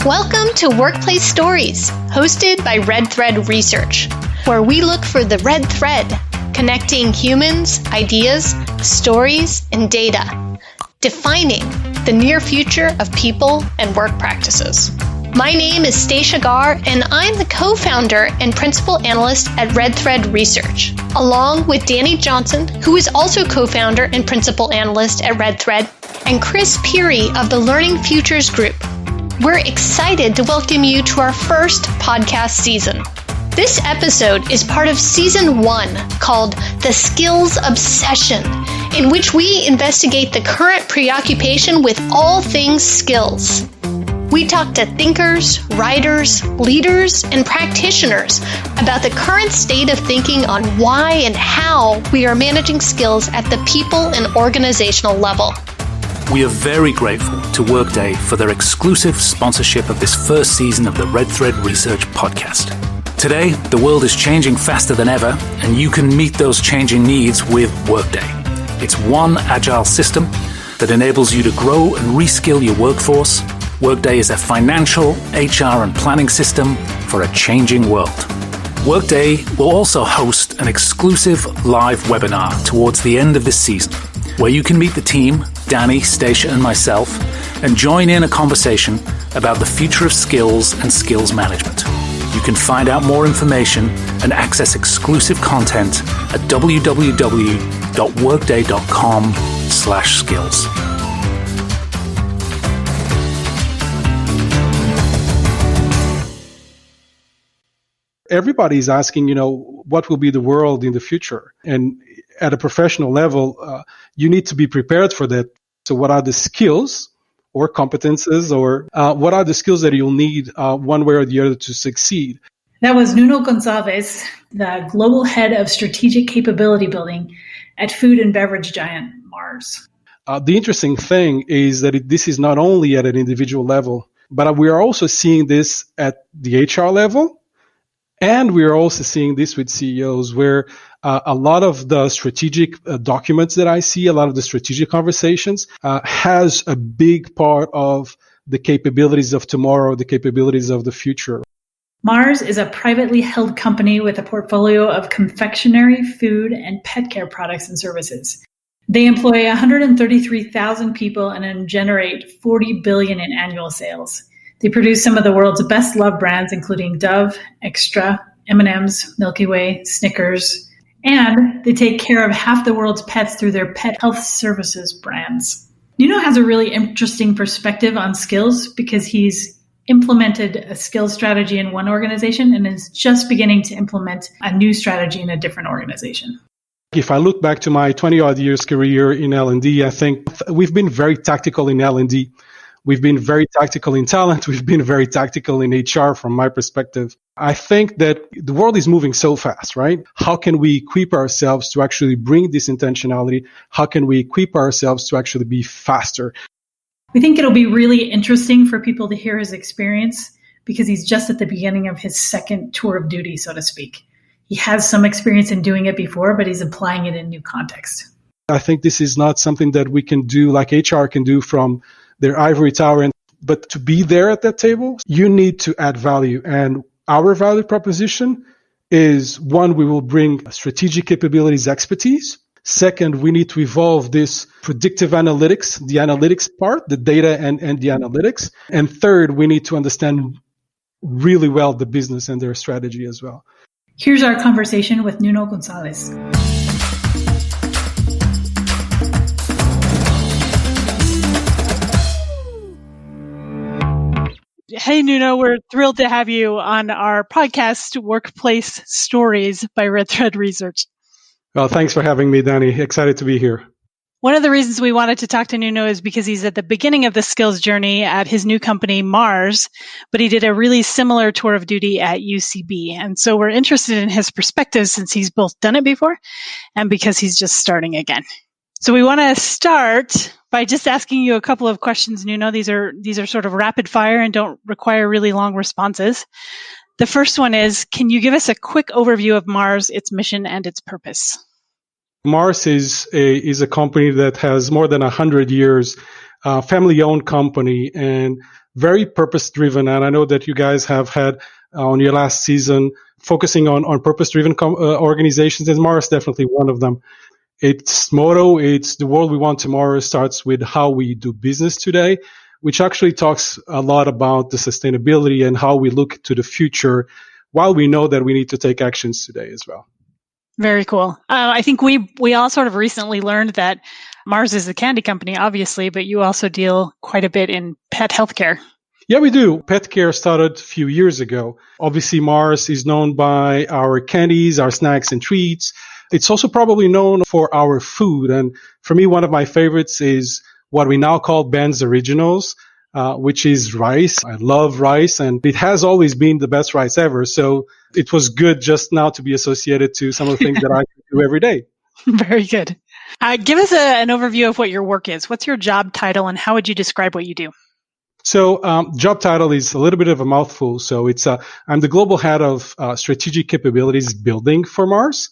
Welcome to Workplace Stories, hosted by Red Thread Research, where we look for the red thread, connecting humans, ideas, stories, and data, defining the near future of people and work practices. My name is Stacia Gar, and I'm the co-founder and principal analyst at Red Thread Research, along with Danny Johnson, who is also co-founder and principal analyst at Red Thread, and Chris Peary of the Learning Futures Group. We're excited to welcome you to our first podcast season. This episode is part of Season 1 called The Skills Obsession, in which we investigate the current preoccupation with all things skills. We talk to thinkers, writers, leaders, and practitioners about the current state of thinking on why and how we are managing skills at the people and organizational level. We are very grateful to Workday for their exclusive sponsorship of this first season of the Red Thread Research podcast. Today, the world is changing faster than ever, and you can meet those changing needs with Workday. It's one agile system that enables you to grow and reskill your workforce. Workday is a financial, HR, and planning system for a changing world. Workday will also host an exclusive live webinar towards the end of this season, where you can meet the team, Danny, Stacia, and myself, and join in a conversation about the future of skills and skills management. You can find out more information and access exclusive content at www.workday.com/skills. Everybody's asking, what will be the world in the future? And at a professional level, you need to be prepared for that. So what are the skills or competences, or what are the skills that you'll need one way or the other to succeed? That was Nuno Gonçalves, the global head of strategic capability building at food and beverage giant Mars. The interesting thing is that this is not only at an individual level, but we are also seeing this at the HR level. And we are also seeing this with CEOs, where a lot of the strategic documents that I see, a lot of the strategic conversations, has a big part of the capabilities of tomorrow, the capabilities of the future. Mars is a privately held company with a portfolio of confectionary, food, and pet care products and services. They employ 133,000 people and generate $40 billion in annual sales. They produce some of the world's best-loved brands, including Dove, Extra, M&M's, Milky Way, Snickers, and they take care of half the world's pets through their pet health services brands. Nuno has a really interesting perspective on skills because he's implemented a skills strategy in one organization and is just beginning to implement a new strategy in a different organization. If I look back to my 20-odd years career in L&D, I think we've been very tactical in L&D. We've been very tactical in talent. We've been very tactical in HR from my perspective. I think that the world is moving so fast, right? How can we equip ourselves to actually bring this intentionality? How can we equip ourselves to actually be faster? We think it'll be really interesting for people to hear his experience because he's just at the beginning of his second tour of duty, so to speak. He has some experience in doing it before, but he's applying it in new context. I think this is not something that we can do like HR can do from their ivory tower, but to be there at that table, you need to add value. And our value proposition is, one, we will bring strategic capabilities expertise. Second, we need to evolve this predictive analytics, the analytics part, the data and the analytics. And third, we need to understand really well the business and their strategy as well. Here's our conversation with Nuno Gonçalves. Hey, Nuno, we're thrilled to have you on our podcast, Workplace Stories by Red Thread Research. Well, thanks for having me, Danny. Excited to be here. One of the reasons we wanted to talk to Nuno is because he's at the beginning of the skills journey at his new company, Mars, but he did a really similar tour of duty at UCB. And so we're interested in his perspective since he's both done it before and because he's just starting again. So we want to start by just asking you a couple of questions, Nuno. These are sort of rapid fire and don't require really long responses. The first one is, can you give us a quick overview of Mars, its mission, and its purpose? Mars is a company that has more than 100 years, family-owned company, and very purpose-driven. And I know that you guys have had on your last season focusing on purpose-driven organizations, and Mars is definitely one of them. Its motto, it's the world we want tomorrow, starts with how we do business today, which actually talks a lot about the sustainability and how we look to the future, while we know that we need to take actions today as well. Very cool. I think we all sort of recently learned that Mars is a candy company, obviously, but you also deal quite a bit in pet healthcare. Yeah, we do. Pet care started a few years ago. Obviously, Mars is known by our candies, our snacks and treats. It's also probably known for our food. And for me, one of my favorites is what we now call Ben's Originals, which is rice. I love rice, and it has always been the best rice ever. So it was good just now to be associated to some of the things that I do every day. Very good. Give us an overview of what your work is. What's your job title, and how would you describe what you do? So, job title is a little bit of a mouthful. So I'm the global head of strategic capabilities building for Mars.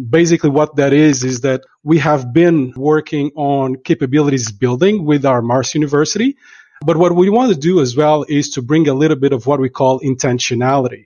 Basically what that is that we have been working on capabilities building with our Mars University. But what we want to do as well is to bring a little bit of what we call intentionality.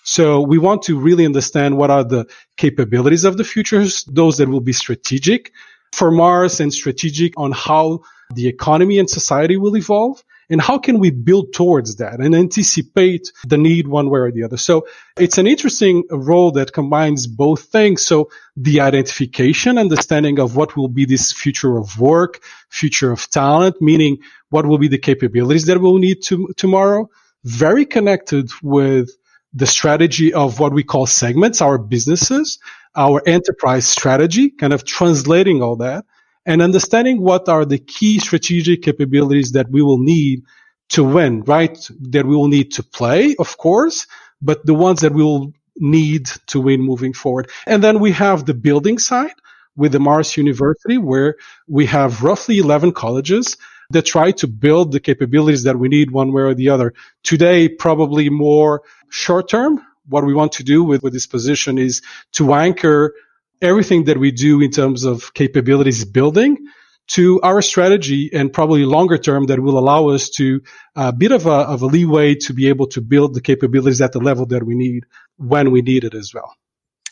So we want to really understand what are the capabilities of the futures, those that will be strategic for Mars and strategic on how the economy and society will evolve. And how can we build towards that and anticipate the need one way or the other? So it's an interesting role that combines both things. So the identification, understanding of what will be this future of work, future of talent, meaning what will be the capabilities that we'll need tomorrow, very connected with the strategy of what we call segments, our businesses, our enterprise strategy, kind of translating all that. And understanding what are the key strategic capabilities that we will need to win, right? That we will need to play, of course, but the ones that we will need to win moving forward. And then we have the building side with the Mars University, where we have roughly 11 colleges that try to build the capabilities that we need one way or the other. Today, probably more short term. What we want to do with this position is to anchor everything that we do in terms of capabilities building to our strategy, and probably longer term that will allow us to a bit of a leeway to be able to build the capabilities at the level that we need when we need it as well.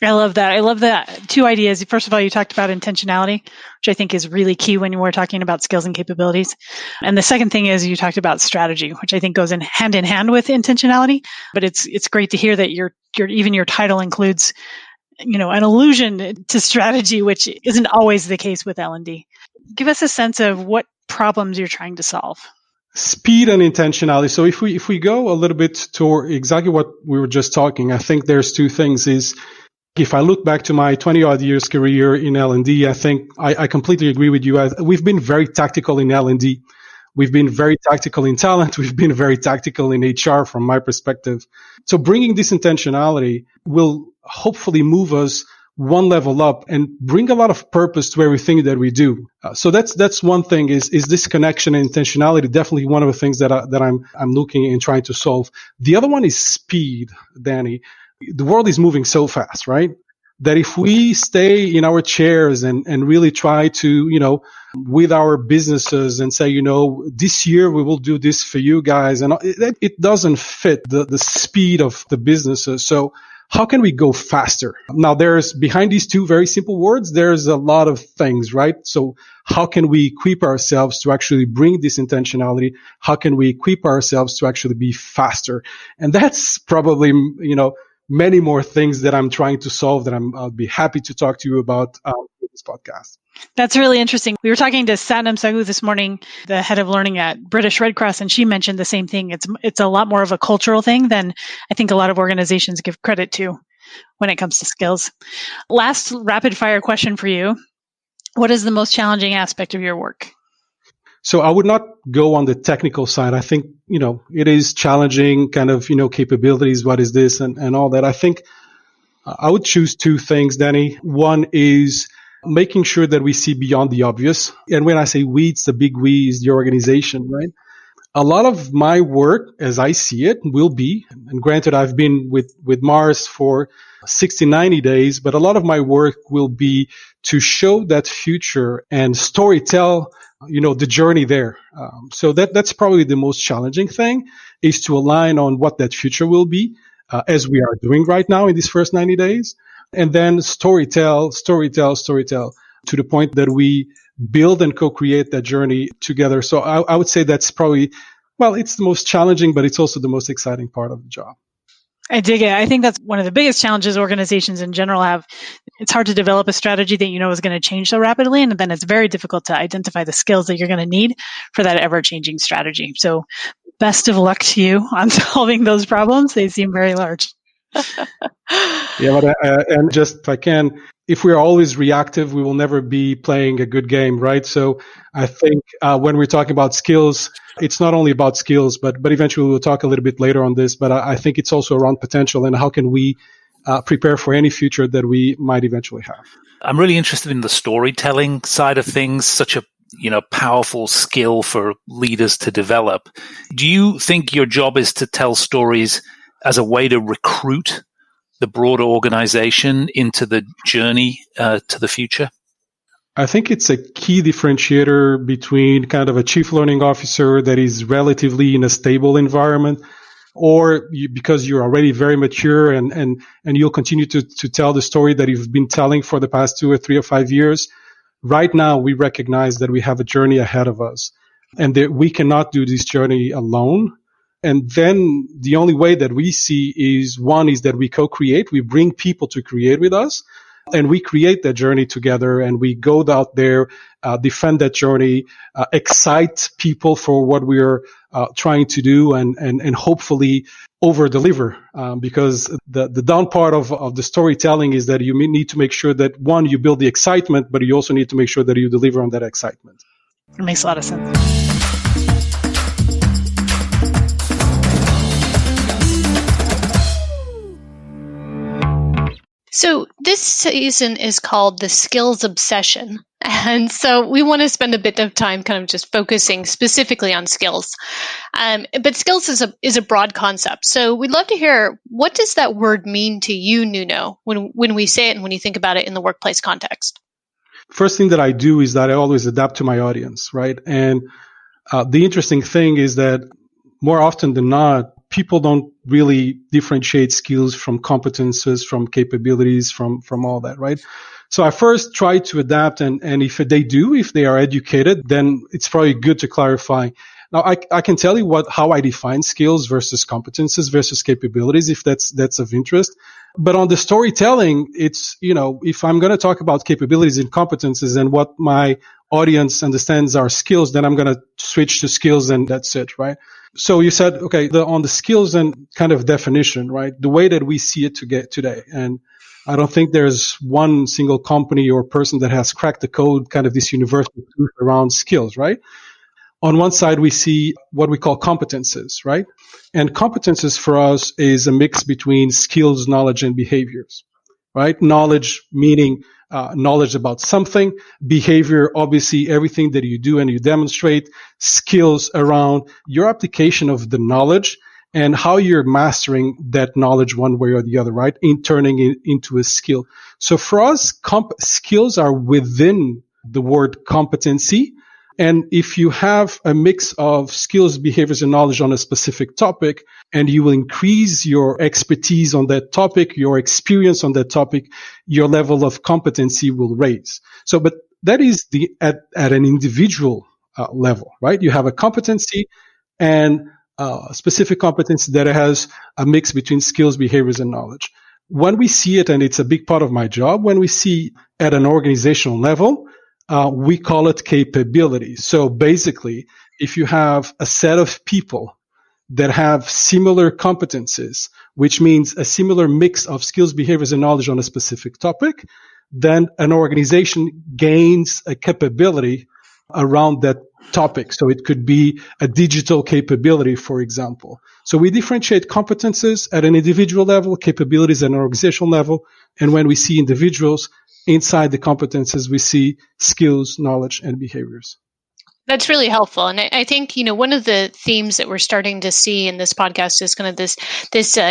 I love that. I love that. Two ideas. First of all, you talked about intentionality, which I think is really key when we're talking about skills and capabilities. And the second thing is you talked about strategy, which I think goes in hand with intentionality. But it's great to hear that even your title includes an allusion to strategy, which isn't always the case with L&D. Give us a sense of what problems you're trying to solve. Speed and intentionality. So if we go a little bit toward exactly what we were just talking, I think there's two things. Is if I look back to my 20-odd years career in L&D, I think I completely agree with you. We've been very tactical in L&D. We've been very tactical in talent. We've been very tactical in HR from my perspective. So bringing this intentionality will hopefully move us one level up and bring a lot of purpose to everything that we do. So that's one thing is this connection and intentionality, definitely one of the things that I'm looking and trying to solve. The other one is speed, Danny. The world is moving so fast, right? That if we stay in our chairs and really try to, with our businesses and say, this year we will do this for you guys, and it doesn't fit the speed of the businesses. So how can we go faster? Now there's behind these two very simple words, there's a lot of things, right? So how can we equip ourselves to actually bring this intentionality? How can we equip ourselves to actually be faster? And that's probably, many more things that I'm trying to solve that I'll be happy to talk to you about in this podcast. That's really interesting. We were talking to Satnam Sahu this morning, the head of learning at British Red Cross, and she mentioned the same thing. It's a lot more of a cultural thing than I think a lot of organizations give credit to when it comes to skills. Last rapid fire question for you. What is the most challenging aspect of your work? So I would not go on the technical side. I think, it is challenging kind of, capabilities. What is this and all that? I think I would choose two things, Danny. One is making sure that we see beyond the obvious. And when I say we, it's the big we is the organization, right? A lot of my work, as I see it, will be, and granted, I've been with Mars for 60, 90 days, but a lot of my work will be to show that future and storytell, the journey there. So that's probably the most challenging thing, is to align on what that future will be, as we are doing right now in these first 90 days. And then storytell to the point that we build and co-create that journey together. So I would say that's probably, well, it's the most challenging, but it's also the most exciting part of the job. I dig it. I think that's one of the biggest challenges organizations in general have. It's hard to develop a strategy that is going to change so rapidly, and then it's very difficult to identify the skills that you're going to need for that ever-changing strategy. So best of luck to you on solving those problems. They seem very large. Yeah, but and just if I can, if we're always reactive, we will never be playing a good game, right? So I think when we're talking about skills, it's not only about skills, but eventually we'll talk a little bit later on this. But I think it's also around potential and how can we prepare for any future that we might eventually have. I'm really interested in the storytelling side of things, such a powerful skill for leaders to develop. Do you think your job is to tell stories as a way to recruit the broader organization into the journey to the future? I think it's a key differentiator between kind of a chief learning officer that is relatively in a stable environment, or because you're already very mature and you'll continue to tell the story that you've been telling for the past 2 or 3 or 5 years. Right now, we recognize that we have a journey ahead of us and that we cannot do this journey alone. And then the only way that we see is that we co-create, we bring people to create with us, and we create that journey together, and we go out there, defend that journey, excite people for what we're trying to do, and hopefully over-deliver. Because the down part of the storytelling is that you need to make sure that, one, you build the excitement, but you also need to make sure that you deliver on that excitement. It makes a lot of sense. So this season is called the Skills Obsession. And so we want to spend a bit of time kind of just focusing specifically on skills. But skills is a broad concept. So we'd love to hear, what does that word mean to you, Nuno, when we say it and when you think about it in the workplace context? First thing that I do is that I always adapt to my audience, right? And the interesting thing is that more often than not, people don't really differentiate skills from competences, from capabilities, from all that, right? So I first try to adapt, and if they are educated, then it's probably good to clarify. Now, I can tell you how I define skills versus competences versus capabilities, if that's of interest. But on the storytelling, it's, if I'm going to talk about capabilities and competences and what my audience understands are skills, then I'm going to switch to skills and that's it, right? So you said, okay, on the skills and kind of definition, right? The way that we see it today. And I don't think there's one single company or person that has cracked the code, kind of this universal truth around skills, right? On one side, we see what we call competences, right? And competences for us is a mix between skills, knowledge, and behaviors, right? Knowledge meaning knowledge about something, behavior, obviously everything that you do and you demonstrate, skills around your application of the knowledge and how you're mastering that knowledge one way or the other, right? In turning it into a skill. So for us, skills are within the word competency. And if you have a mix of skills, behaviors, and knowledge on a specific topic, and you will increase your expertise on that topic, your experience on that topic, your level of competency will raise. So, but that is at an individual level, right? You have a competency and a specific competency that has a mix between skills, behaviors, and knowledge. When we see it, and it's a big part of my job, when we see at an organizational level, we call it capability. So basically, if you have a set of people that have similar competencies, which means a similar mix of skills, behaviors, and knowledge on a specific topic, then an organization gains a capability around that topic. So it could be a digital capability, for example. So we differentiate competences at an individual level, capabilities at an organizational level, and when we see individuals, inside the competences, we see skills, knowledge, and behaviors. That's really helpful. And I think, one of the themes that we're starting to see in this podcast is kind of this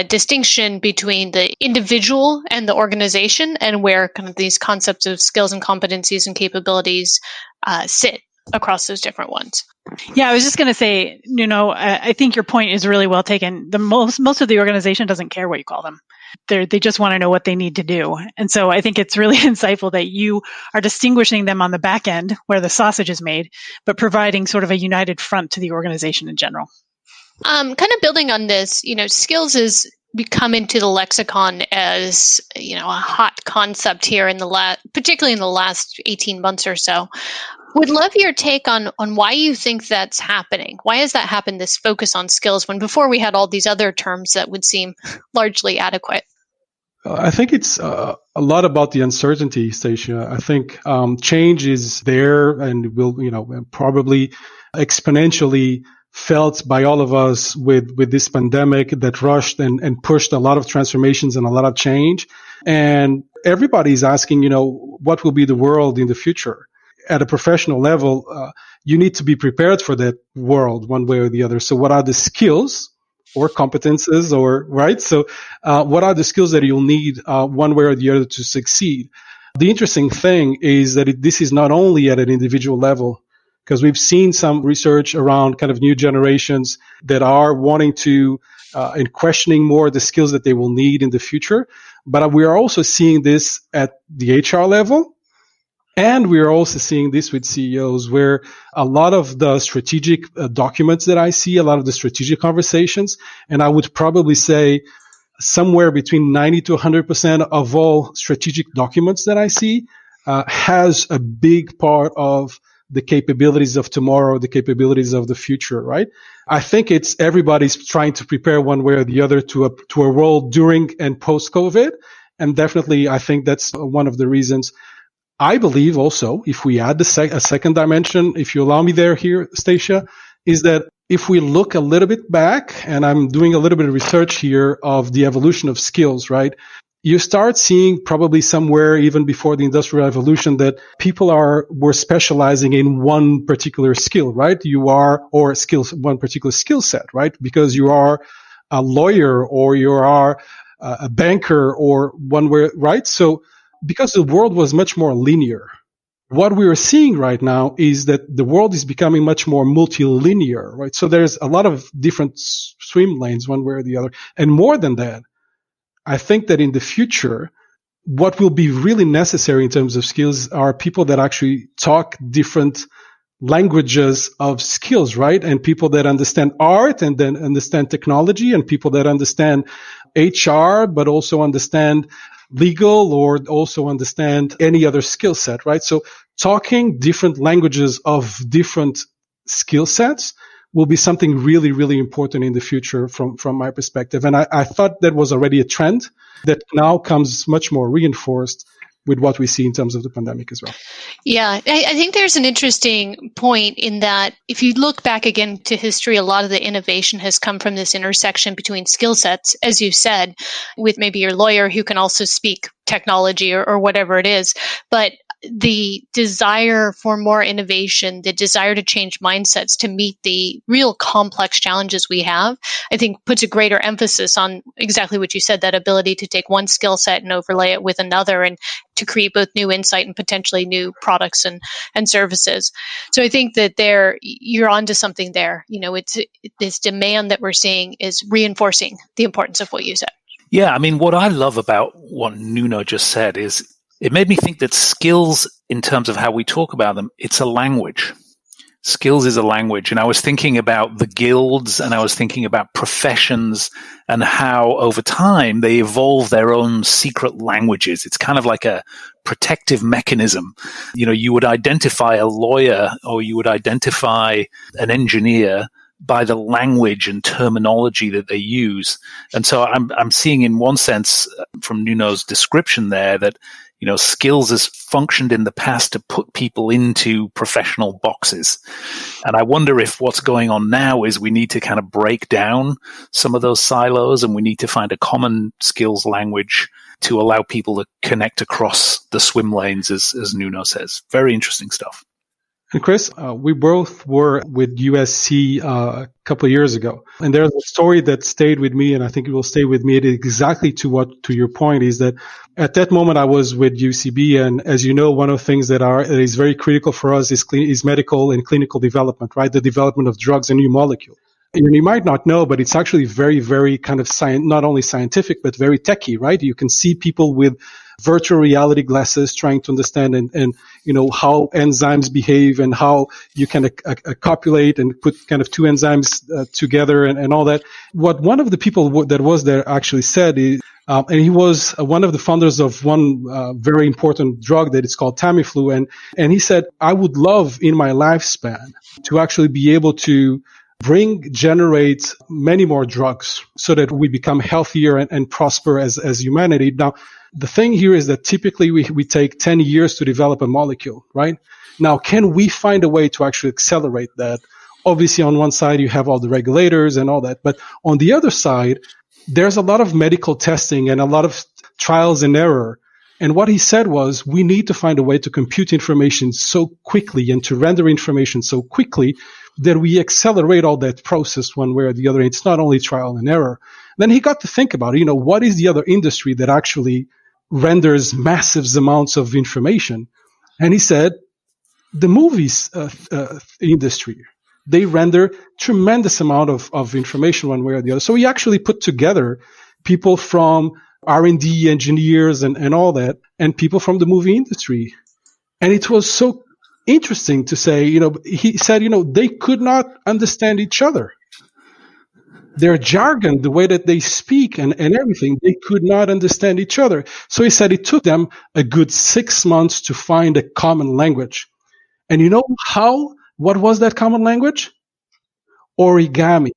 distinction between the individual and the organization, and where kind of these concepts of skills and competencies and capabilities sit across those different ones. Yeah, I was just going to say, I think your point is really well taken. The most of the organization doesn't care what you call them. They just want to know what they need to do. And so I think it's really insightful that you are distinguishing them on the back end where the sausage is made, but providing sort of a united front to the organization in general. Kind of building on this, skills is become into the lexicon as, a hot concept here particularly in the last 18 months or so. Would love your take on why you think that's happening. Why has that happened, this focus on skills, when before we had all these other terms that would seem largely adequate? I think it's a lot about the uncertainty, Stacia. I think change is there and will, probably exponentially felt by all of us with this pandemic that rushed and pushed a lot of transformations and a lot of change. And everybody's asking, what will be the world in the future? At a professional level, you need to be prepared for that world one way or the other. So what are the skills or competences right? So what are the skills that you'll need one way or the other to succeed? The interesting thing is that this is not only at an individual level, because we've seen some research around kind of new generations that are wanting to and questioning more the skills that they will need in the future. But we are also seeing this at the HR level. And we are also seeing this with CEOs, where a lot of the strategic documents that I see, a lot of the strategic conversations, and I would probably say somewhere between 90 to 100% of all strategic documents that I see has a big part of the capabilities of tomorrow, the capabilities of the future, right? I think it's everybody's trying to prepare one way or the other to a world during and post-COVID. And definitely, I think that's one of the reasons. I believe also, if we add a second dimension, if you allow me here, Stacia, is that if we look a little bit back, and I'm doing a little bit of research here of the evolution of skills, right? You start seeing probably somewhere even before the Industrial Revolution that people were specializing in one particular skill, right? One particular skill set, right? Because you are a lawyer or you are a banker or right? So, because the world was much more linear. What we are seeing right now is that the world is becoming much more multilinear, right? So there's a lot of different swim lanes one way or the other. And more than that, I think that in the future, what will be really necessary in terms of skills are people that actually talk different languages of skills, right? And people that understand art and then understand technology, and people that understand HR, but also understand legal or also understand any other skill set, right? So talking different languages of different skill sets will be something really, really important in the future from my perspective. And I thought that was already a trend that now comes much more reinforced with what we see in terms of the pandemic as well. Yeah, I think there's an interesting point in that if you look back again to history, a lot of the innovation has come from this intersection between skill sets, as you said, with maybe your lawyer who can also speak technology or whatever it is. But the desire for more innovation, the desire to change mindsets to meet the real complex challenges we have, I think puts a greater emphasis on exactly what you said, that ability to take one skill set and overlay it with another and to create both new insight and potentially new products and services. So I think that you're onto something there. It's this demand that we're seeing is reinforcing the importance of what you said. Yeah, I mean, what I love about what Nuno just said is it made me think that skills, in terms of how we talk about them, it's a language. Skills is a language. And I was thinking about the guilds, and I was thinking about professions and how over time they evolve their own secret languages. It's kind of like a protective mechanism. You would identify a lawyer or you would identify an engineer by the language and terminology that they use. And so I'm seeing in one sense from Nuno's description there that skills has functioned in the past to put people into professional boxes. And I wonder if what's going on now is we need to kind of break down some of those silos, and we need to find a common skills language to allow people to connect across the swim lanes, as Nuno says. Very interesting stuff. And Chris, we both were with USC a couple of years ago. And there's a story that stayed with me, and I think it will stay with me exactly to your point, is that at that moment I was with UCB. And as you know, one of the things that is very critical for us is medical and clinical development, right? The development of drugs and new molecules. And you might not know, but it's actually very, very kind of not only scientific, but very techy, right? You can see people with virtual reality glasses trying to understand and how enzymes behave and how you can copulate and put kind of two enzymes together and all that. What one of the people that was there actually said is, and he was one of the founders of one very important drug that is called Tamiflu. And he said, I would love in my lifespan to actually be able to generate many more drugs so that we become healthier and prosper as humanity. Now, the thing here is that typically we take 10 years to develop a molecule, right? Now, can we find a way to actually accelerate that? Obviously, on one side, you have all the regulators and all that. But on the other side, there's a lot of medical testing and a lot of trials and error. And what he said was, we need to find a way to compute information so quickly and to render information so quickly that we accelerate all that process one way or the other. It's not only trial and error. Then he got to think about it. What is the other industry that actually renders massive amounts of information? And he said, the movies industry, they render tremendous amount of information one way or the other. So he actually put together people from R&D engineers and all that, and people from the movie industry. And it was so interesting to say, he said, they could not understand each other. Their jargon, the way that they speak and everything, they could not understand each other. So he said it took them a good 6 months to find a common language. And what was that common language? Origami.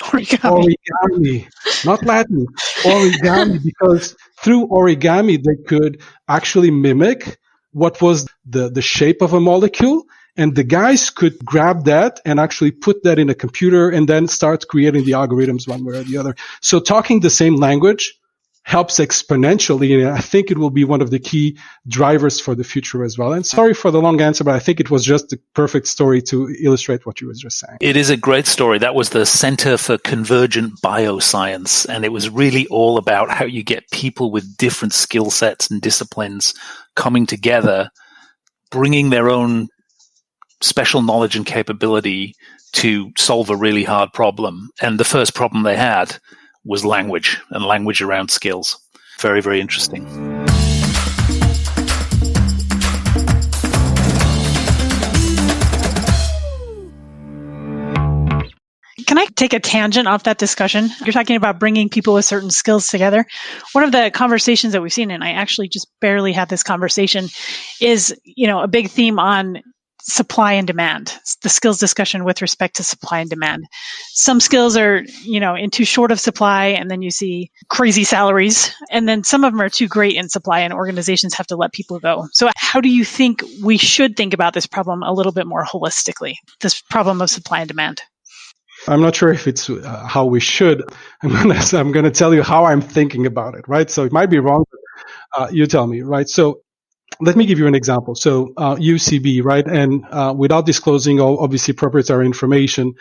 Origami, not Latin. Origami, because through origami, they could actually mimic what was the shape of a molecule, and the guys could grab that and actually put that in a computer and then start creating the algorithms one way or the other. So talking the same language helps exponentially, and I think it will be one of the key drivers for the future as well. And sorry for the long answer, but I think it was just the perfect story to illustrate what you were just saying. It is a great story. That was the Center for Convergent Bioscience, and it was really all about how you get people with different skill sets and disciplines coming together, bringing their own special knowledge and capability to solve a really hard problem. And the first problem they had was language and language around skills. Very, very interesting. Can I take a tangent off that discussion? You're talking about bringing people with certain skills together. One of the conversations that we've seen, and I actually just barely had this conversation, is, a big theme on supply and demand, the skills discussion with respect to supply and demand. Some skills are, in too short of supply, and then you see crazy salaries. And then some of them are too great in supply, and organizations have to let people go. So how do you think we should think about this problem a little bit more holistically, this problem of supply and demand? I'm not sure if it's how we should. I'm going to tell you how I'm thinking about it, right? So it might be wrong, but you tell me, right? So let me give you an example. So UCB, right? And without disclosing obviously proprietary information,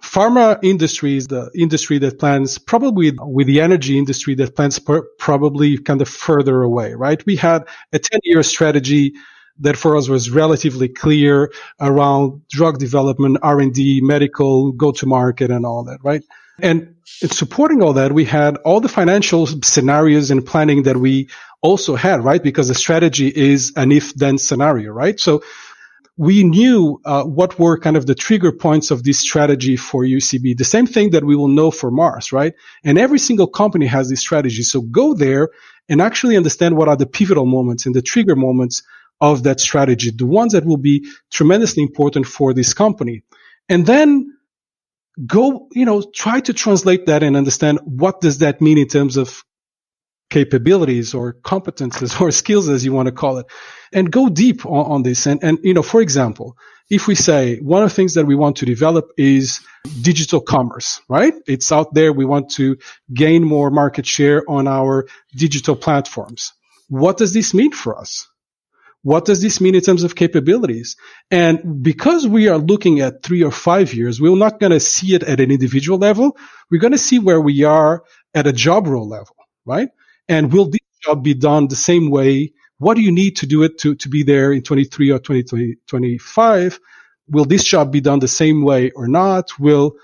pharma industry is the industry that plans probably with the energy industry that plans probably kind of further away, right? We had a 10-year strategy that for us was relatively clear around drug development, R&D, medical, go-to-market, and all that, right? And in supporting all that, we had all the financial scenarios and planning that we also had, right? Because the strategy is an if-then scenario, right? So we knew what were kind of the trigger points of this strategy for UCB. The same thing that we will know for Mars, right? And every single company has this strategy. So go there and actually understand what are the pivotal moments and the trigger moments of that strategy, the ones that will be tremendously important for this company. And then go, try to translate that and understand what does that mean in terms of capabilities or competences or skills, as you want to call it, and go deep on this. And for example, if we say one of the things that we want to develop is digital commerce, right? It's out there. We want to gain more market share on our digital platforms. What does this mean for us? What does this mean in terms of capabilities? And because we are looking at 3 or 5 years, we're not going to see it at an individual level. We're going to see where we are at a job role level, right? And will this job be done the same way? What do you need to do it to be there in 23 or 2025? Will this job be done the same way or not? Will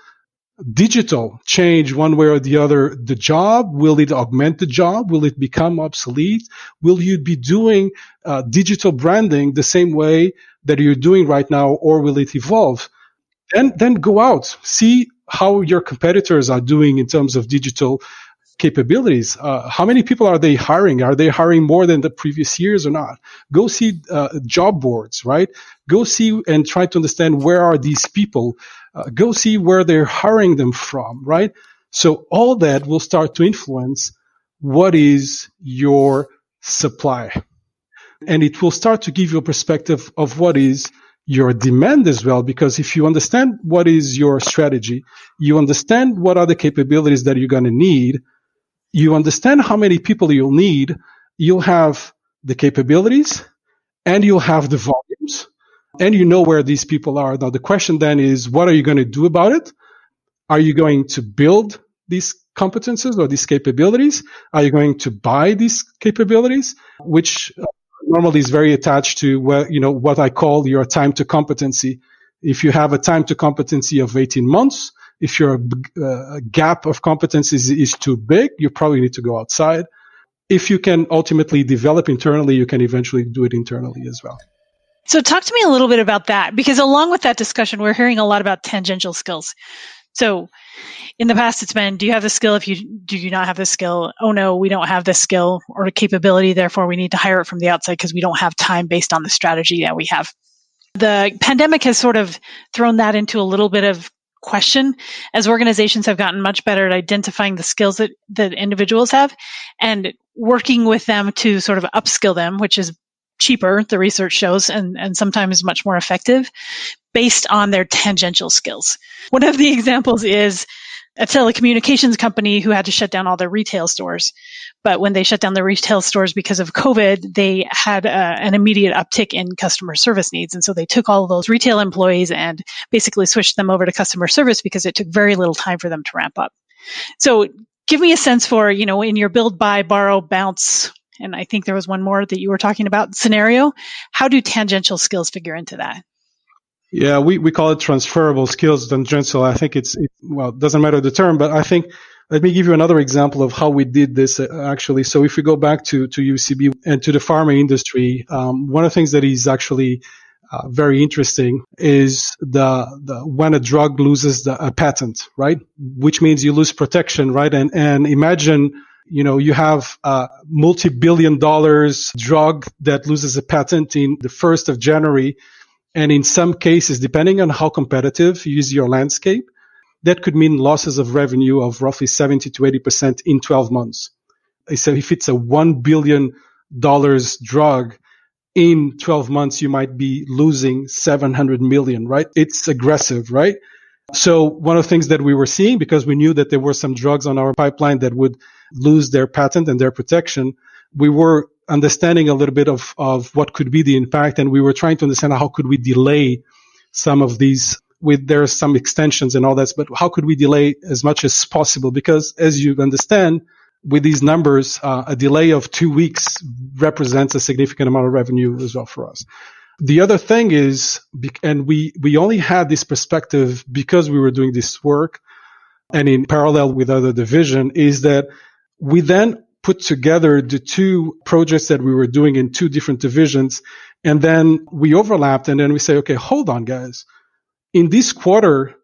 digital change one way or the other the job? Will it augment the job? Will it become obsolete? Will you be doing digital branding the same way that you're doing right now, or will it evolve? Then go out, see how your competitors are doing in terms of digital capabilities. How many people are they hiring? Are they hiring more than the previous years or not? Go see job boards, right? Go see and try to understand where are these people. Go see where they're hiring them from, right? So all that will start to influence what is your supply. And it will start to give you a perspective of what is your demand as well, because if you understand what is your strategy, you understand what are the capabilities that you're going to need, you understand how many people you'll need, you'll have the capabilities and you'll have the volumes and you know where these people are. Now, the question then is, what are you going to do about it? Are you going to build these competences or these capabilities? Are you going to buy these capabilities, which normally is very attached to what I call your time to competency. If you have a time to competency of 18 months, if your gap of competencies is too big, you probably need to go outside. If you can ultimately develop internally, you can eventually do it internally as well. So talk to me a little bit about that, because along with that discussion, we're hearing a lot about tangential skills. So in the past, it's been, do you have the skill? Do you not have the skill? Oh no, we don't have this skill or a capability. Therefore, we need to hire it from the outside because we don't have time based on the strategy that we have. The pandemic has sort of thrown that into a little bit of question as organizations have gotten much better at identifying the skills that individuals have and working with them to sort of upskill them, which is cheaper, the research shows, and sometimes much more effective based on their tangential skills. One of the examples is a telecommunications company who had to shut down all their retail stores. But when they shut down the retail stores because of COVID, they had an immediate uptick in customer service needs. And so they took all of those retail employees and basically switched them over to customer service because it took very little time for them to ramp up. So give me a sense for, in your build, buy, borrow, bounce, and I think there was one more that you were talking about, scenario, how do tangential skills figure into that? Yeah, we call it transferable skills, tangential. I think it doesn't matter the term, but I think, let me give you another example of how we did this actually. So if we go back to UCB and to the pharma industry, one of the things that is actually very interesting is the when a drug loses a patent, right? Which means you lose protection, right? And imagine, you have a multi-billion dollars drug that loses a patent in the 1st of January. And in some cases, depending on how competitive is your landscape, that could mean losses of revenue of roughly 70 to 80% in 12 months. So if it's a $1 billion drug, in 12 months, you might be losing 700 million, right? It's aggressive, right? So one of the things that we were seeing, because we knew that there were some drugs on our pipeline that would lose their patent and their protection, we were understanding a little bit of what could be the impact, and we were trying to understand how could we delay some of these. There's some extensions and all that, but how could we delay as much as possible? Because as you understand, with these numbers, a delay of 2 weeks represents a significant amount of revenue as well for us. The other thing is, and we only had this perspective because we were doing this work and in parallel with other division, is that we then put together the two projects that we were doing in two different divisions, and then we overlapped, and then we say, okay, hold on, guys. In this quarter,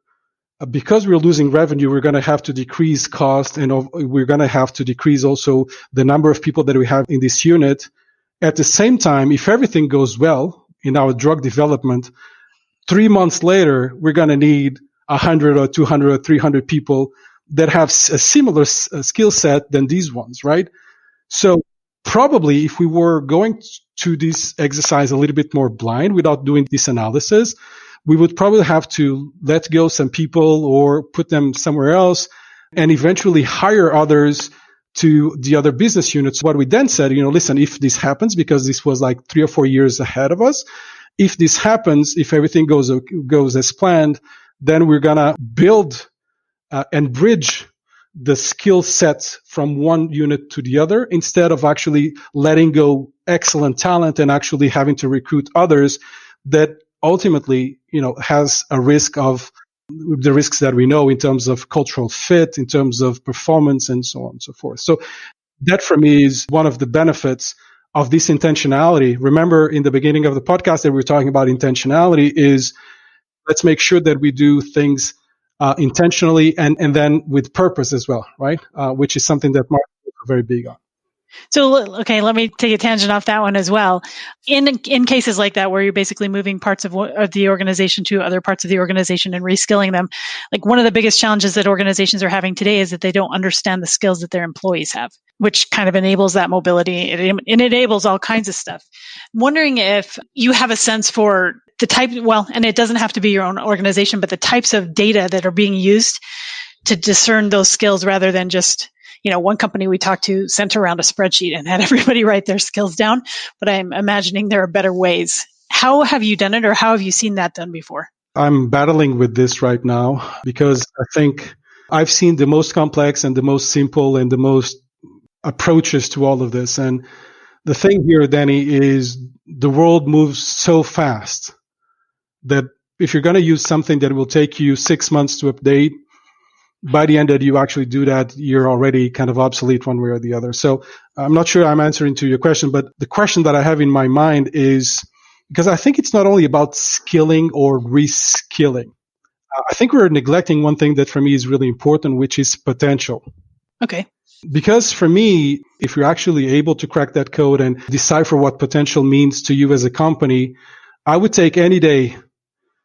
because we're losing revenue, we're going to have to decrease cost, and we're going to have to decrease also the number of people that we have in this unit. At the same time, if everything goes well in our drug development, 3 months later, we're going to need 100 or 200 or 300 people that have a similar skill set than these ones, right? So probably if we were going to this exercise a little bit more blind without doing this analysis, we would probably have to let go some people or put them somewhere else and eventually hire others to the other business units. What we then said, listen, if this happens, because this was like 3 or 4 years ahead of us, if this happens, if everything goes as planned, then we're going to build and bridge the skill sets from one unit to the other, instead of actually letting go excellent talent and actually having to recruit others that ultimately, has a risk of the risks that we know in terms of cultural fit, in terms of performance, and so on and so forth. So that for me is one of the benefits of this intentionality. Remember in the beginning of the podcast that we were talking about intentionality is let's make sure that we do things intentionally and then with purpose as well, right? Which is something that Mark is very big on. So, okay, let me take a tangent off that one as well. In cases like that, where you're basically moving parts of the organization to other parts of the organization and reskilling them, like one of the biggest challenges that organizations are having today is that they don't understand the skills that their employees have, which kind of enables that mobility. It enables all kinds of stuff. I'm wondering if you have a sense for the type, and it doesn't have to be your own organization, but the types of data that are being used to discern those skills rather than just, one company we talked to sent around a spreadsheet and had everybody write their skills down, but I'm imagining there are better ways. How have you done it, or how have you seen that done before? I'm battling with this right now because I think I've seen the most complex and the most simple and the most approaches to all of this. And the thing here, Danny, is the world moves so fast that if you're going to use something that will take you 6 months to update, by the end that you actually do that, you're already kind of obsolete one way or the other. So I'm not sure I'm answering to your question, but the question that I have in my mind is, because I think it's not only about skilling or reskilling. I think we're neglecting one thing that for me is really important, which is potential. Okay. Because for me, if you're actually able to crack that code and decipher what potential means to you as a company, I would take any day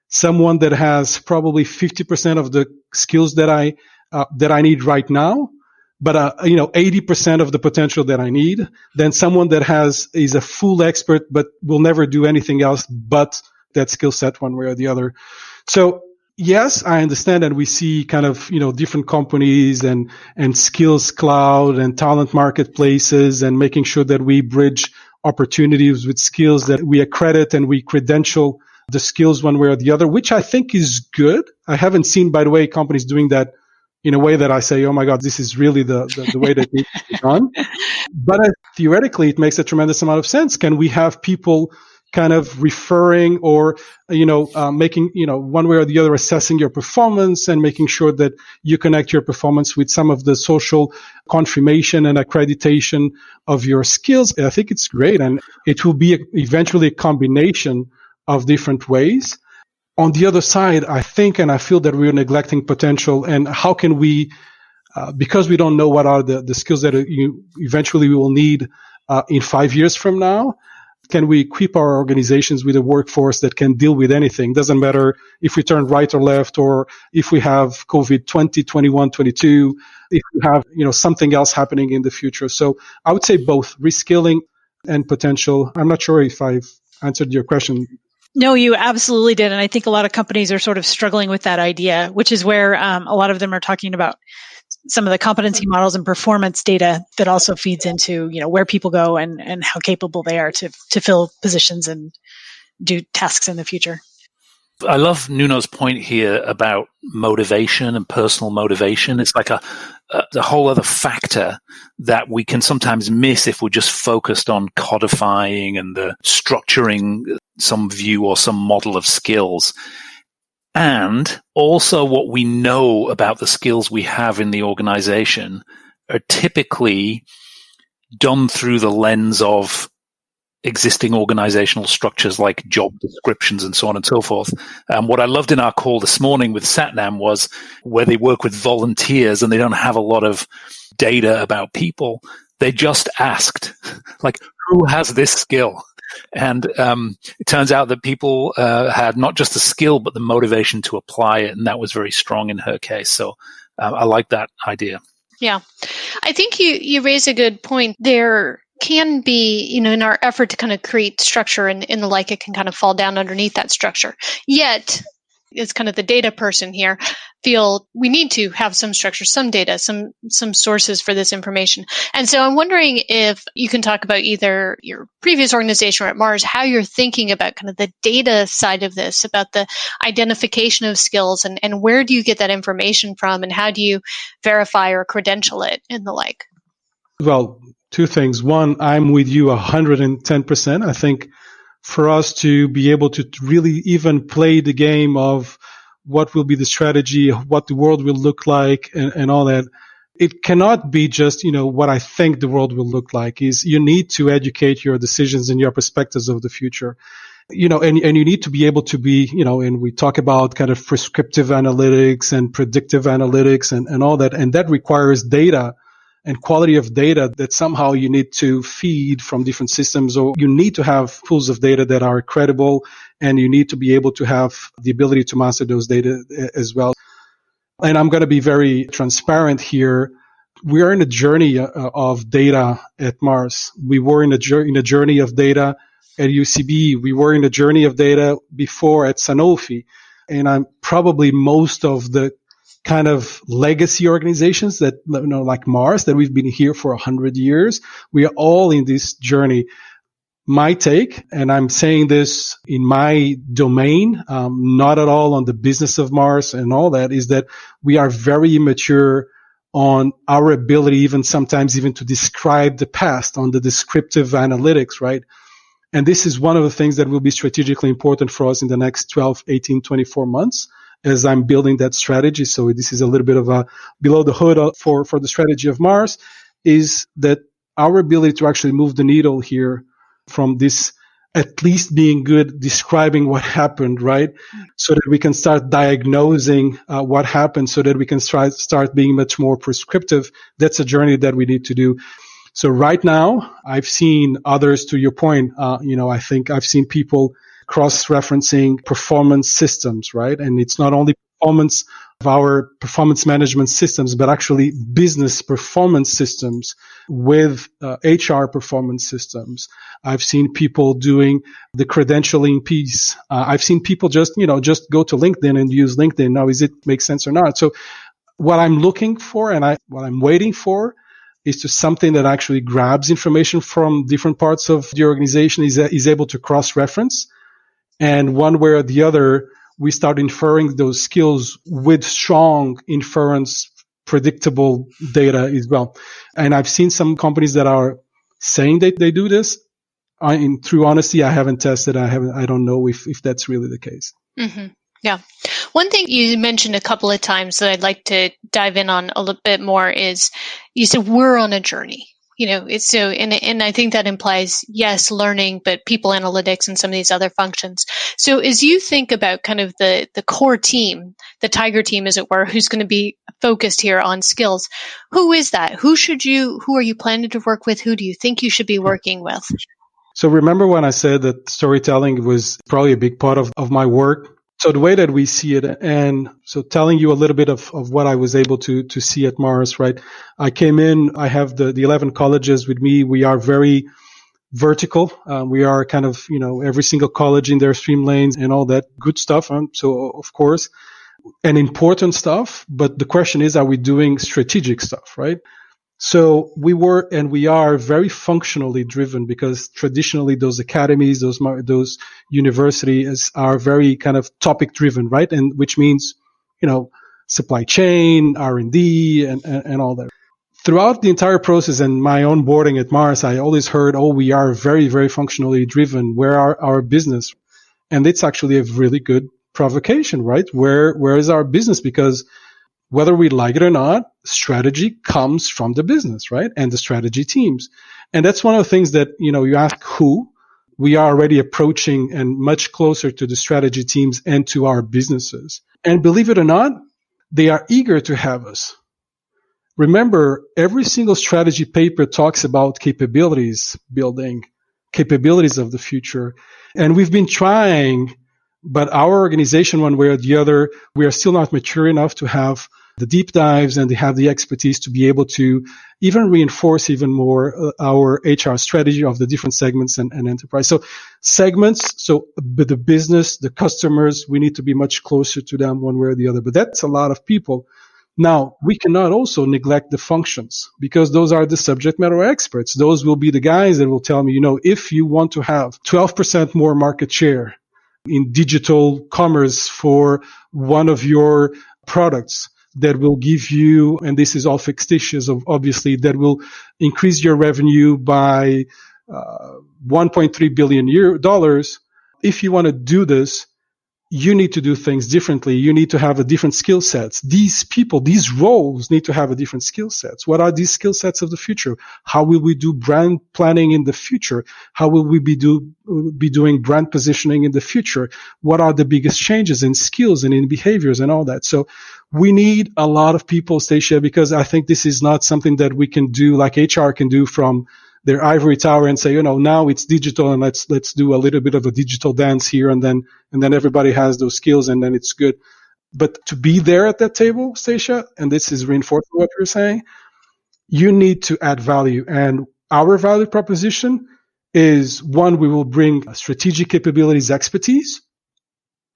someone that has probably 50% of the skills that I need right now, but 80% of the potential that I need, than someone that is a full expert but will never do anything else but that skill set one way or the other. So yes, I understand that we see kind of different companies and skills cloud and talent marketplaces and making sure that we bridge opportunities with skills, that we accredit and we credential the skills one way or the other, which I think is good. I haven't seen, by the way, companies doing that in a way that I say, oh my God, this is really the way that needs to be done. But theoretically, it makes a tremendous amount of sense. Can we have people kind of referring or, making, one way or the other, assessing your performance and making sure that you connect your performance with some of the social confirmation and accreditation of your skills? I think it's great. And it will be eventually a combination of different ways. On the other side, I think and I feel that we're neglecting potential. And how can we, because we don't know what are the skills that eventually we will need in 5 years from now, can we equip our organizations with a workforce that can deal with anything? Doesn't matter if we turn right or left, or if we have COVID 20, 21, 22, if we have something else happening in the future. So I would say both reskilling and potential. I'm not sure if I've answered your question. No, you absolutely did. And I think a lot of companies are sort of struggling with that idea, which is where a lot of them are talking about some of the competency models and performance data that also feeds into, where people go and how capable they are to fill positions and do tasks in the future. I love Nuno's point here about motivation and personal motivation. It's like a whole other factor that we can sometimes miss if we're just focused on codifying and the structuring some view or some model of skills. And also what we know about the skills we have in the organization are typically done through the lens of existing organizational structures like job descriptions and so on and so forth. What I loved in our call this morning with Satnam was where they work with volunteers and they don't have a lot of data about people. They just asked, like, who has this skill? And it turns out that people had not just the skill, but the motivation to apply it. And that was very strong in her case. So I like that idea. Yeah. I think you raise a good point. There can be, in our effort to kind of create structure and the like, it can kind of fall down underneath that structure. Yet, as kind of the data person here, feel we need to have some structure, some data, some sources for this information. And so I'm wondering if you can talk about either your previous organization or at Mars, how you're thinking about kind of the data side of this, about the identification of skills, and where do you get that information from, and how do you verify or credential it and the like? Well, two things. One, I'm with you 110%. I think for us to be able to really even play the game of what will be the strategy, what the world will look like, and all that, it cannot be just, what I think the world will look like. Is you need to educate your decisions and your perspectives of the future. And you need to be able to be, and we talk about kind of prescriptive analytics and predictive analytics and all that, and that requires data and quality of data that somehow you need to feed from different systems, or you need to have pools of data that are credible, and you need to be able to have the ability to master those data as well. And I'm going to be very transparent here. We are in a journey of data at Mars. We were in a journey of data at UCB. We were in a journey of data before at Sanofi. And I'm probably most of the kind of legacy organizations that, like Mars, that we've been here for 100 years. We are all in this journey. My take, and I'm saying this in my domain, not at all on the business of Mars and all that, is that we are very immature on our ability, sometimes to describe the past, on the descriptive analytics, right? And this is one of the things that will be strategically important for us in the next 12, 18, 24 months as I'm building that strategy. So this is a little bit of a below the hood for the strategy of Mars, is that our ability to actually move the needle here from this at least being good describing what happened, right? So that we can start diagnosing what happened, so that we can start being much more prescriptive. That's a journey that we need to do. So right now, I've seen others, to your point, I think I've seen people cross-referencing performance systems, right? And it's not only performance of our performance management systems, but actually business performance systems with HR performance systems. I've seen people doing the credentialing piece. I've seen people just go to LinkedIn and use LinkedIn. Now, is it make sense or not? So what I'm looking for and what I'm waiting for is to something that actually grabs information from different parts of the organization, is able to cross-reference. And one way or the other, we start inferring those skills with strong inference, predictable data as well. And I've seen some companies that are saying that they do this. In true honesty, I haven't tested. I don't know if that's really the case. Mm-hmm. Yeah. One thing you mentioned a couple of times that I'd like to dive in on a little bit more is you said we're on a journey. It's so, and I think that implies, yes, learning, but people analytics and some of these other functions. So as you think about kind of the core team, the Tiger team, as it were, who's going to be focused here on skills, who is that? Who are you planning to work with? Who do you think you should be working with? So remember when I said that storytelling was probably a big part of my work? So the way that we see it, and so telling you a little bit of what I was able to see at Mars, right? I came in, I have the 11 colleges with me. We are very vertical. We are kind of, every single college in their stream lanes and all that good stuff. So of course, and important stuff. But the question is, are we doing strategic stuff, right? So we were and we are very functionally driven, because traditionally those academies, those universities are very kind of topic driven, right? And which means, supply chain, R&D, and all that. Throughout the entire process and my onboarding at Mars, I always heard, we are very, very functionally driven. Where are our business? And it's actually a really good provocation, right? Where is our business? Because whether we like it or not, strategy comes from the business, right? And the strategy teams. And that's one of the things that, you ask who, we are already approaching and much closer to the strategy teams and to our businesses. And believe it or not, they are eager to have us. Remember, every single strategy paper talks about capabilities building, capabilities of the future. And we've been trying, but our organization, one way or the other, we are still not mature enough to have the deep dives and they have the expertise to be able to even reinforce even more our HR strategy of the different segments and enterprise. So segments, but the business, the customers, we need to be much closer to them one way or the other. But that's a lot of people. Now, we cannot also neglect the functions because those are the subject matter experts. Those will be the guys that will tell me, if you want to have 12% more market share in digital commerce for one of your products, that will give you, and this is all fictitious, obviously, that will increase your revenue by $1.3 billion. If you want to do this, you need to do things differently. You need to have a different skill sets. These people, these roles need to have a different skill sets. What are these skill sets of the future? How will we do brand planning in the future? How will we be doing brand positioning in the future? What are the biggest changes in skills and in behaviors and all that? So we need a lot of people, Stacia, because I think this is not something that we can do like HR can do from their ivory tower and say, now it's digital and let's do a little bit of a digital dance here and then everybody has those skills and then it's good. But to be there at that table, Stacia, and this is reinforcing what you're saying, you need to add value. And our value proposition is, one, we will bring strategic capabilities expertise.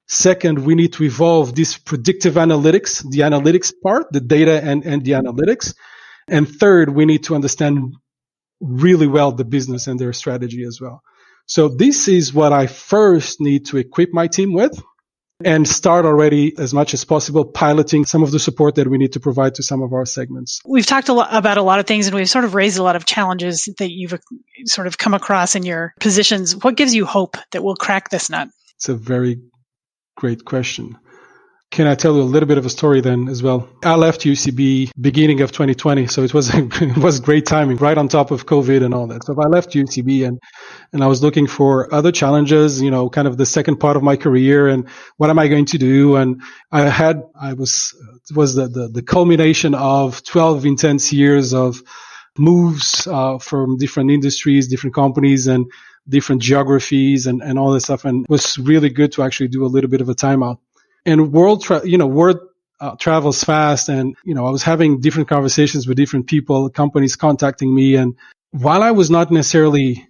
Second, we need to evolve this predictive analytics, the analytics part, the data and the analytics. And third, we need to understand really well the business and their strategy as well. So this is what I first need to equip my team with and start already as much as possible piloting some of the support that we need to provide to some of our segments. We've talked about a lot of things and we've sort of raised a lot of challenges that you've sort of come across in your positions. What gives you hope that we'll crack this nut? It's a very great question. Can I tell you a little bit of a story then as well? I left UCB beginning of 2020, so it was great timing, right on top of COVID and all that. So I left UCB and I was looking for other challenges, kind of the second part of my career and what am I going to do? And it was the culmination of 12 intense years of moves from different industries, different companies and different geographies and all this stuff. And it was really good to actually do a little bit of a timeout. And word travels fast. And, I was having different conversations with different people, companies contacting me. And while I was not necessarily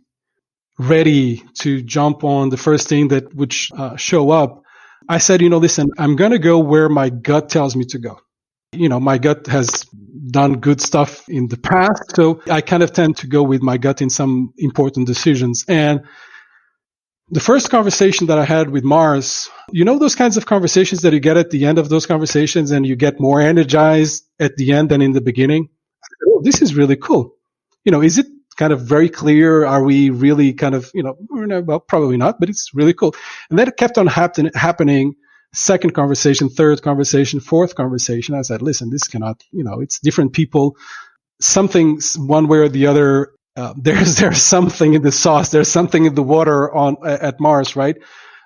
ready to jump on the first thing that would show up, I said, listen, I'm going to go where my gut tells me to go. My gut has done good stuff in the past. So I kind of tend to go with my gut in some important decisions. And the first conversation that I had with Mars, those kinds of conversations that you get at the end of those conversations and you get more energized at the end than in the beginning. Oh, this is really cool. Is it kind of very clear? Are we really kind of, well, probably not, but it's really cool. And then it kept on happening. Second conversation, third conversation, fourth conversation. I said, listen, this cannot, it's different people. Something one way or the other. There's something in the sauce. There's something in the water at Mars, right?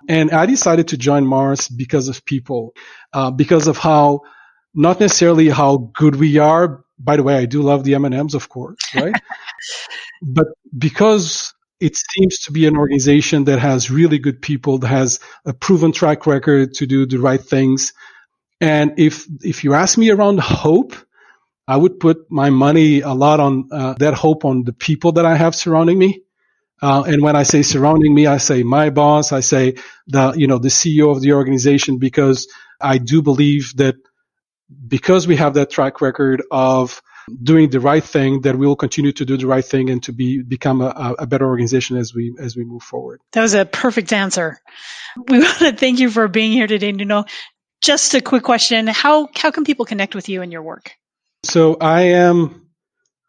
And I decided to join Mars because of people, because of not necessarily how good we are. By the way, I do love the M&Ms, of course, right? But because it seems to be an organization that has really good people, that has a proven track record to do the right things. And if you ask me around hope, I would put my money a lot on that hope on the people that I have surrounding me. And when I say surrounding me, I say my boss, I say the CEO of the organization, because I do believe that because we have that track record of doing the right thing, that we will continue to do the right thing and to become a better organization as we move forward. That was a perfect answer. We want to thank you for being here today, Nuno. Just a quick question. How can people connect with you and your work? So I am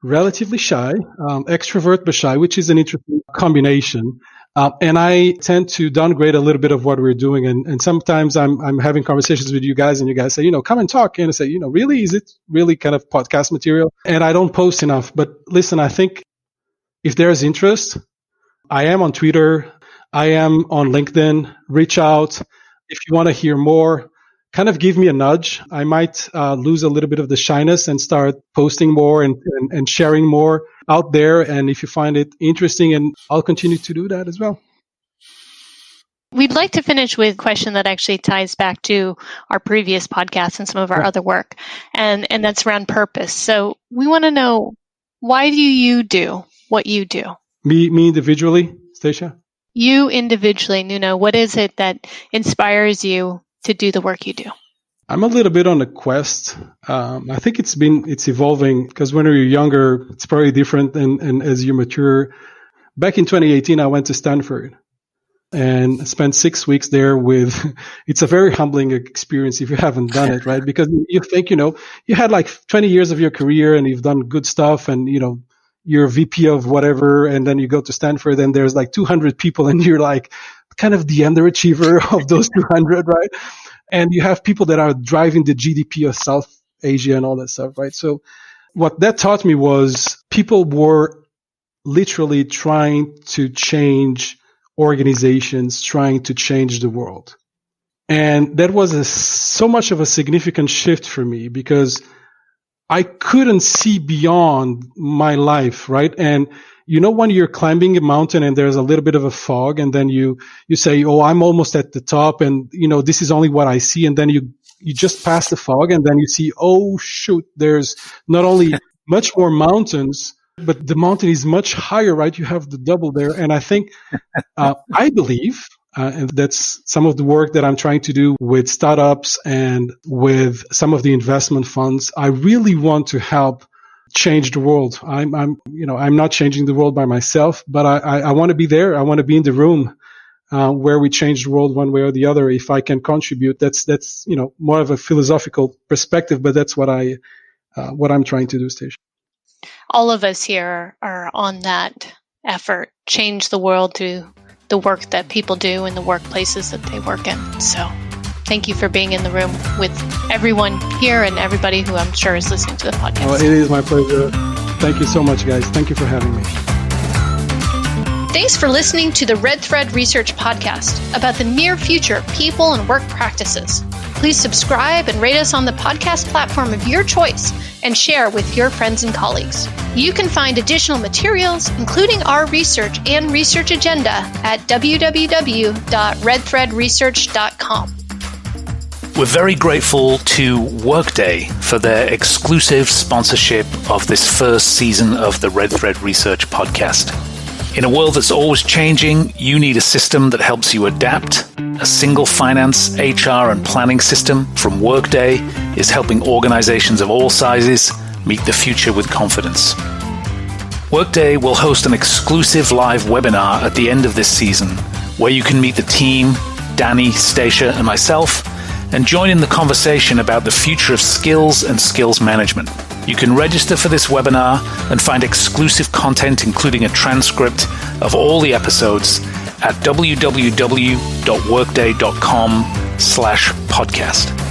relatively shy, extrovert but shy, which is an interesting combination. And I tend to downgrade a little bit of what we're doing. And sometimes I'm having conversations with you guys and you guys say, come and talk. And I say, really, is it really kind of podcast material? And I don't post enough. But listen, I think if there's interest, I am on Twitter. I am on LinkedIn. Reach out. If you want to hear more, kind of give me a nudge. I might lose a little bit of the shyness and start posting more and sharing more out there. And if you find it interesting, and I'll continue to do that as well. We'd like to finish with a question that actually ties back to our previous podcast and some of our other work, and that's around purpose. So we want to know, why do you do what you do? Me individually, Stacia? You individually, Nuno, what is it that inspires you to do the work you do? I'm a little bit on a quest. I think it's evolving, because when you're younger, it's probably different, and as you mature. Back in 2018, I went to Stanford and spent 6 weeks there it's a very humbling experience if you haven't done it, right? Because you think, you had like 20 years of your career and you've done good stuff, and, you're a VP of whatever, and then you go to Stanford and there's like 200 people and you're like kind of the underachiever of those 200, right? And you have people that are driving the GDP of South Asia and all that stuff, right? So what that taught me was people were literally trying to change organizations, trying to change the world. And that was so much of a significant shift for me, because I couldn't see beyond my life, right? And when you're climbing a mountain and there's a little bit of a fog, and then you say, oh, I'm almost at the top, and this is only what I see, and then you just pass the fog, and then you see, oh shoot, there's not only much more mountains, but the mountain is much higher, right? You have the double there. And I think, I believe, and that's some of the work that I'm trying to do with startups and with some of the investment funds. I really want to help change the world. I'm not changing the world by myself, but I want to be there. I want to be in the room, where we change the world one way or the other. If I can contribute, that's more of a philosophical perspective, but that's what I'm trying to do, Stacia. All of us here are on that effort, change the world through the work that people do in the workplaces that they work in. So thank you for being in the room with everyone here and everybody who I'm sure is listening to the podcast. Well, it is my pleasure. Thank you so much, guys. Thank you for having me. Thanks for listening to the Red Thread Research Podcast about the near future of people and work practices. Please subscribe and rate us on the podcast platform of your choice and share with your friends and colleagues. You can find additional materials, including our research and research agenda, at www.redthreadresearch.com. We're very grateful to Workday for their exclusive sponsorship of this first season of the Red Thread Research Podcast. In a world that's always changing, you need a system that helps you adapt. A single finance, HR, and planning system from Workday is helping organizations of all sizes meet the future with confidence. Workday will host an exclusive live webinar at the end of this season, where you can meet the team, Danny, Stacia, and myself, and join in the conversation about the future of skills and skills management. You can register for this webinar and find exclusive content, including a transcript of all the episodes, at www.workday.com/podcast.